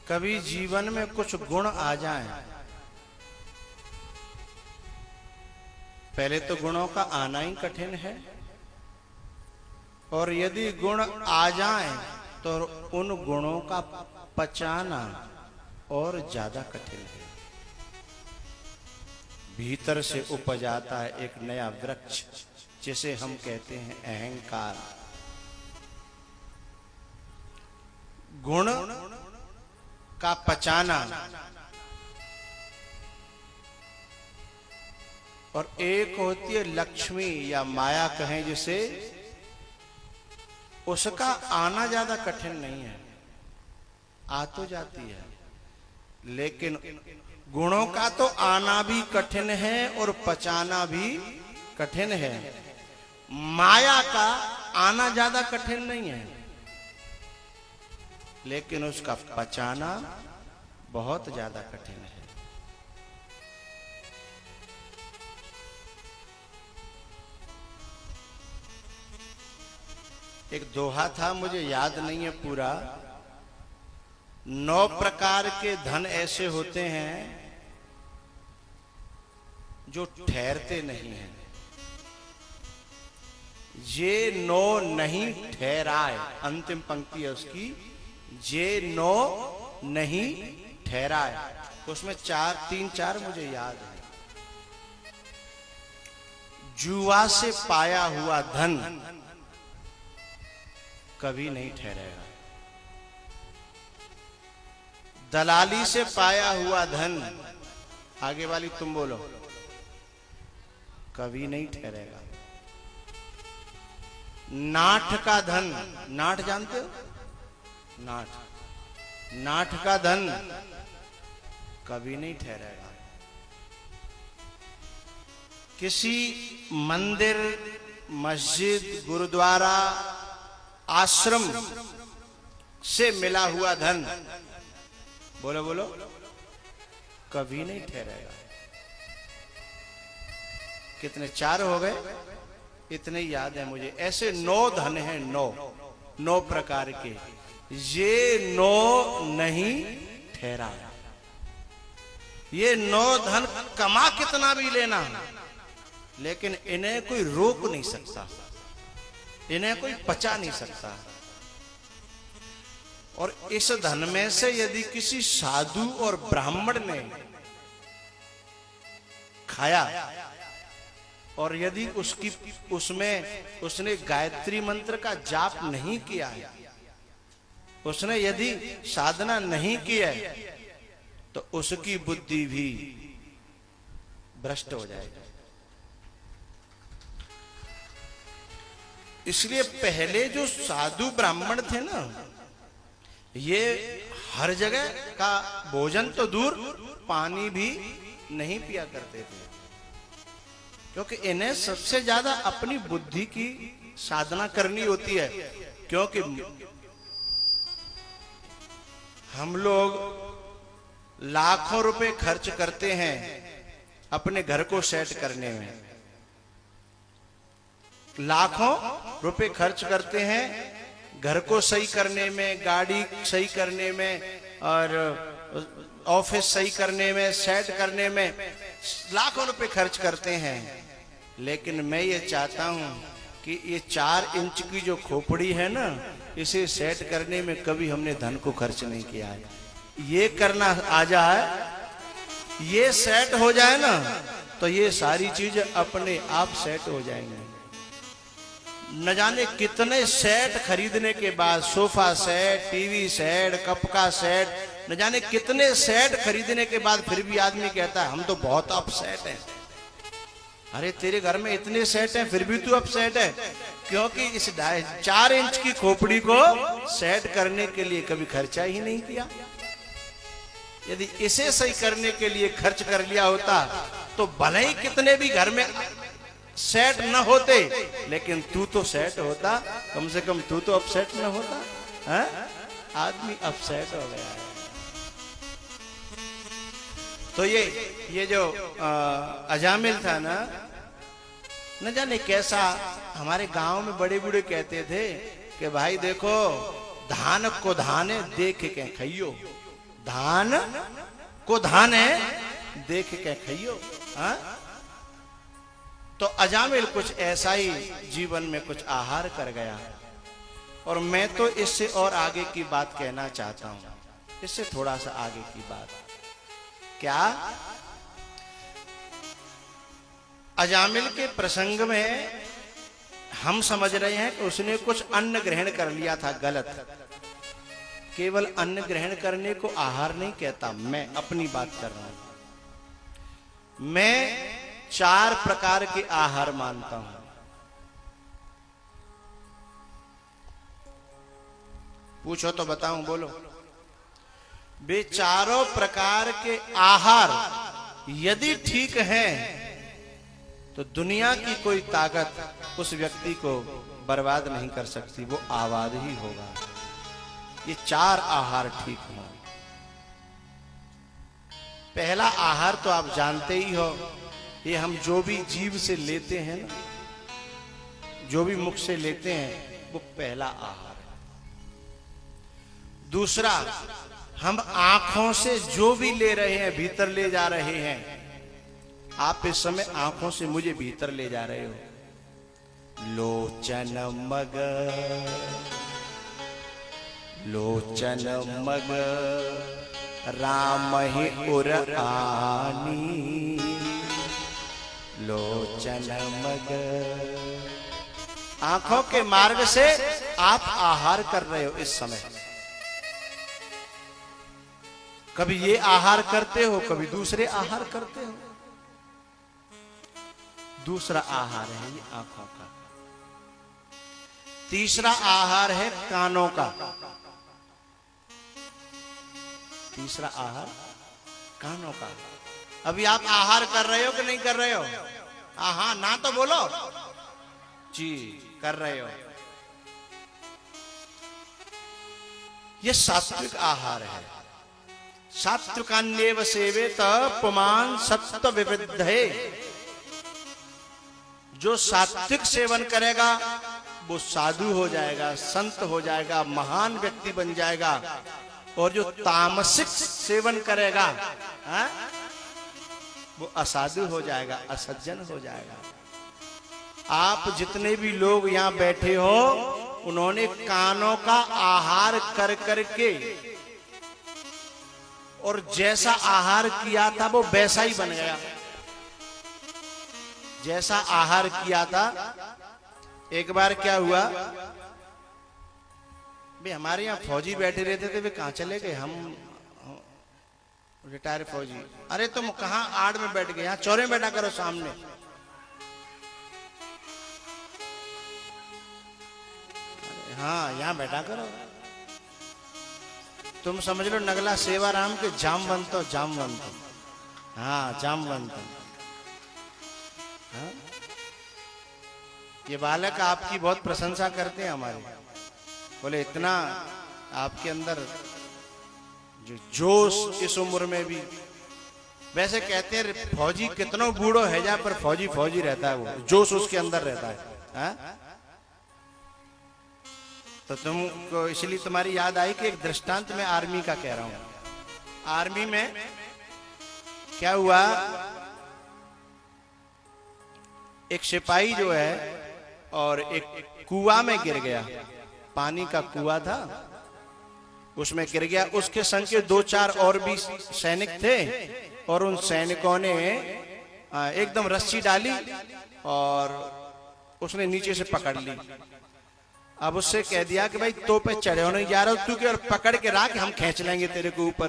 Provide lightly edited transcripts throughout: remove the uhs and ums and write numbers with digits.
कभी जीवन में कुछ गुण आ जाएं, पहले तो गुणों का आना ही कठिन है, और यदि गुण आ जाएं तो उन गुणों का पचाना और ज्यादा कठिन है। भीतर से उपज आता है एक नया वृक्ष, जिसे हम कहते हैं अहंकार। गुण का पचाना और एक होती है लक्ष्मी या माया कहें जिसे, उसका आना ज्यादा कठिन नहीं है, आ तो जाती है, लेकिन गुणों का तो आना भी कठिन है और पचाना भी कठिन है। माया का आना ज्यादा कठिन नहीं है, लेकिन उसका पचाना बहुत ज्यादा कठिन है। एक दोहा था, मुझे याद नहीं है पूरा। 9 प्रकार के धन ऐसे होते हैं जो ठहरते नहीं हैं। ये 9 नहीं ठहराए, अंतिम पंक्ति है उसकी, ये 9 नहीं ठहराए। उसमें 3-4 मुझे याद है। जुआ से पाया हुआ धन कभी नहीं ठहरेगा। दलाली से पाया हुआ धन, आगे वाली तुम बोलो, कभी नहीं ठहरेगा। नाठ का धन, नाठ जानते हो? नाठ का धन कभी नहीं ठहरेगा। किसी मंदिर, मस्जिद, गुरुद्वारा, आश्रम से मिला हुआ धन, बोलो बोलो, कभी नहीं ठहरेगा। कितने 4 हो गए? इतने याद है मुझे। ऐसे 9 धन हैं, 9 प्रकार के। ये 9 नहीं ठहरा। ये 9 धन कमा कितना भी लेना, लेकिन इन्हें कोई रोक नहीं सकता, इन्हें कोई पचा नहीं सकता। और इस धन में से यदि किसी साधु और ब्राह्मण ने खाया, और यदि उसने गायत्री मंत्र का जाप नहीं किया है, उसने यदि साधना नहीं की है, तो उसकी बुद्धि भी भ्रष्ट हो जाएगी। इसलिए पहले जो साधु ब्राह्मण थे ना, ये हर जगह का भोजन तो दूर, पानी भी नहीं पिया करते थे, क्योंकि इन्हें सबसे ज्यादा अपनी बुद्धि की साधना करनी होती है। क्योंकि हम लोग लाखों रुपए खर्च करते हैं अपने घर को सेट करने में, लाखों रुपए खर्च करते हैं घर को सही करने में, गाड़ी सही करने में, और ऑफिस सही करने में, सेट करने में लाखों रुपए खर्च करते हैं। लेकिन मैं ये चाहता हूं कि ये 4 इंच की जो खोपड़ी है ना, इसे सेट करने में कभी हमने धन को खर्च नहीं किया है। ये करना आ जाए, ये सेट हो जाए ना, तो ये सारी चीजें अपने आप सेट हो जाएंगी। न जाने कितने सेट खरीदने के बाद, sofa set, TV set, cup का सेट, न जाने कितने सेट खरीदने के बाद फिर भी आदमी कहता है हम तो बहुत अपसेट हैं। अरे तेरे घर में इतने सेट हैं फिर भी तू अपसेट है, क्योंकि इस 4 इंच की खोपड़ी को सेट करने के लिए कभी खर्चा ही नहीं किया। यदि इसे सही करने के लिए खर्च कर लिया होता, तो भले ही कितने भी घर में सेट न होते, लेकिन तू तो सेट होता, कम से कम तू तो अपसेट न होता है? आदमी अपसेट हो गया है। तो ये जो अजामिल था ना, न जाने कैसा, हमारे गांव में बड़े बूढ़े कहते थे कि भाई देखो, धान को धाने देख के खइयो, धान को धान है देख के खइयो। हाँ, तो अजामिल कुछ ऐसा ही जीवन में कुछ आहार कर गया। और मैं तो इससे और आगे की बात कहना चाहता हूं, इससे थोड़ा सा आगे की बात। क्या अजामिल के प्रसंग में हम समझ रहे हैं कि उसने कुछ अन्न ग्रहण कर लिया था, गलत। केवल अन्न ग्रहण करने को आहार नहीं कहता, मैं अपनी बात कर रहा हूं। मैं 4 प्रकार के आहार मानता हूं। पूछो तो बताऊं, बोलो। वे चारों प्रकार के आहार यदि ठीक हैं तो दुनिया की कोई ताकत उस व्यक्ति को बर्बाद नहीं कर सकती, वो आबाद ही होगा। ये 4 आहार ठीक हो। पहला आहार तो आप जानते ही हो, ये हम जो भी जीभ से लेते हैं ना, जो भी मुख से लेते हैं, वो पहला आहार है। दूसरा, हम आंखों से जो भी ले रहे हैं, भीतर ले जा रहे हैं। आप इस समय आंखों से मुझे भीतर ले जा रहे हो। लोचन मग, लोचन मग राम ही उर आनी, लोचन मग। आंखों के मार्ग से आप आहार कर रहे हो इस समय। कभी ये आहार करते हो, कभी दूसरे आहार करते हो। दूसरा आहार है ये आंखों का। तीसरा आहार है कानों का। तीसरा आहार कानों का। अभी आप आहार कर रहे हो कि नहीं कर रहे हो? आहा ना तो बोलो जी, कर रहे हो। ये सात्विक आहार है। सात्विकान्येव सेवेत पुमान सत्व विवृद्धये। जो सात्विक सेवन करेगा वो साधु हो जाएगा, संत हो जाएगा, महान व्यक्ति बन जाएगा। और जो तामसिक सेवन करेगा, हा? वो असाधु हो जाएगा, असज्जन हो जाएगा। आप जितने भी लोग यहां बैठे हो, उन्होंने कानों का आहार कर करके और जैसा आहार किया था वो वैसा ही बन गया। जैसा आहार किया था। एक बार क्या हुआ, भाई हमारे यहाँ फौजी बैठे रहते थे, वे कहाँ चले गए? हम रिटायर फौजी। अरे तुम कहाँ आड़ में बैठ गए? यहाँ चौरे में बैठा करो सामने। हाँ, यहाँ बैठा करो। तुम समझ लो नगला सेवाराम के जामवंत हो, जामवंत। हाँ, जामवंत। हाँ? ये बालक आपकी बहुत प्रशंसा करते हैं हमारे। बोले इतना आपके अंदर जो जोश इस उम्र में भी। वैसे कहते हैं फौजी कितनों बूढ़ो है जा, पर फौजी फौजी रहता है, वो जोश उसके अंदर रहता है। हा? तो तुमको इसलिए तुम्हारी याद आई कि एक दृष्टांत में आर्मी का कह रहा हूं। आर्मी में क्या हुआ, एक सिपाही जो है और एक कुआं में गिर गया। पानी का कुआं था, उसमें गिर गया। उसके संग के 2-4 और भी सैनिक थे और उन सैनिकों ने एकदम रस्सी डाली और उसने नीचे से पकड़ ली। अब उससे कह दिया कि भाई तो पे चढ़े नहीं जा रहा तू, कि और पकड़ के रख, हम खींच लेंगे तेरे को ऊपर।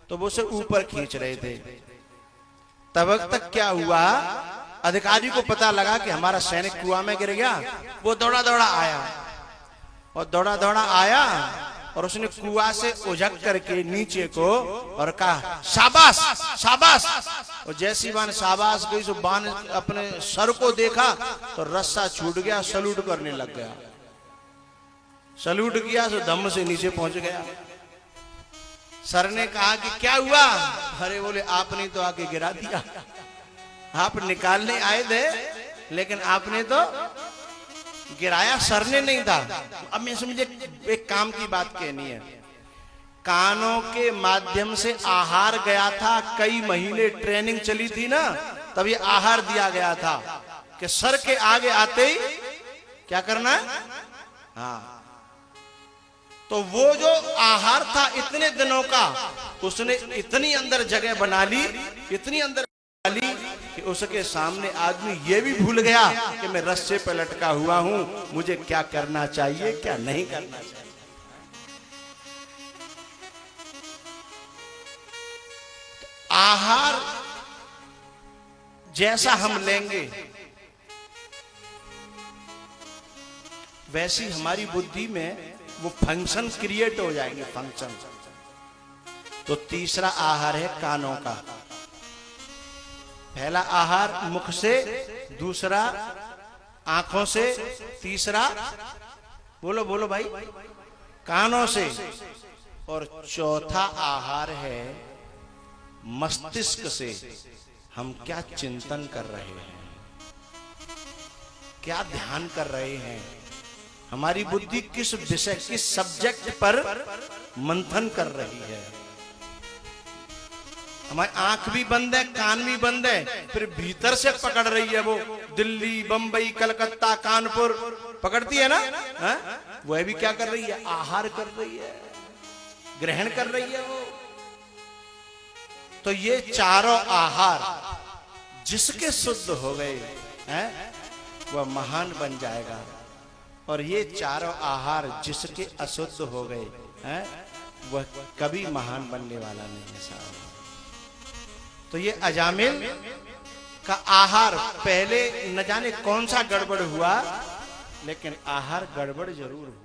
तो वो उसे ऊपर खींच रहे थे। तब तक क्या हुआ, अधिकारी को पता लगा कि हमारा सैनिक कुआं में गिर गया। वो दौड़ा दौड़ा आया और दौड़ा दौड़ा आया और उसने कुआं से उझक करके नीचे को और कहा शाबाश शाबाश। और जैसी बान शाबाश गई, सो बान अपने सर को देखा तो रस्सा छूट गया, सलूट करने लग गया। सलूट किया तो दम से नीचे पहुंच गया। सर ने कहा कि क्या हुआ? अरे बोले आपने तो आके गिरा दिया। आप निकालने आए थे लेकिन आपने तो गिराया, सर ने नहीं था। अब मैं समझे एक काम की बात कहनी है। कानों के माध्यम से आहार गया था। कई महीने ट्रेनिंग चली थी ना, तब ये आहार दिया गया था कि सर के आगे आते ही क्या करना है। हाँ, तो वो जो आहार था इतने दिनों का, उसने इतनी अंदर जगह बना ली, इतनी अंदर बना ली कि उसके सामने आदमी ये भी भूल गया कि मैं रस्से पे लटका हुआ हूं, मुझे क्या करना चाहिए क्या नहीं करना चाहिए। आहार जैसा हम लेंगे वैसी हमारी बुद्धि में वो फंक्शन क्रिएट हो जाएंगे, फंक्शन। तो तीसरा आहार है कानों का। पहला आहार मुख से, दूसरा आंखों से, तीसरा बोलो बोलो भाई कानों से, और चौथा आहार है मस्तिष्क से। हम क्या चिंतन कर रहे हैं, क्या ध्यान कर रहे हैं, हमारी बुद्धि किस विषय, किस सब्जेक्ट पर मंथन कर रही है। हमारी आंख भी बंद है, कान भी बंद है, फिर भीतर से पकड़ रही है वो। दिल्ली, बंबई, कलकत्ता, कानपुर पकड़ती है ना, है? वह भी क्या कर रही है, आहार कर रही है, ग्रहण कर रही है वो। तो ये चारों आहार जिसके शुद्ध हो गए हैं वह महान बन जाएगा, और ये चारों आहार जिसके अशुद्ध हो गए हैं वह कभी महान बनने वाला नहीं है साहब। तो ये अजामिल का आहार पहले न जाने कौन सा गड़बड़ हुआ, लेकिन आहार गड़बड़ जरूर हुआ।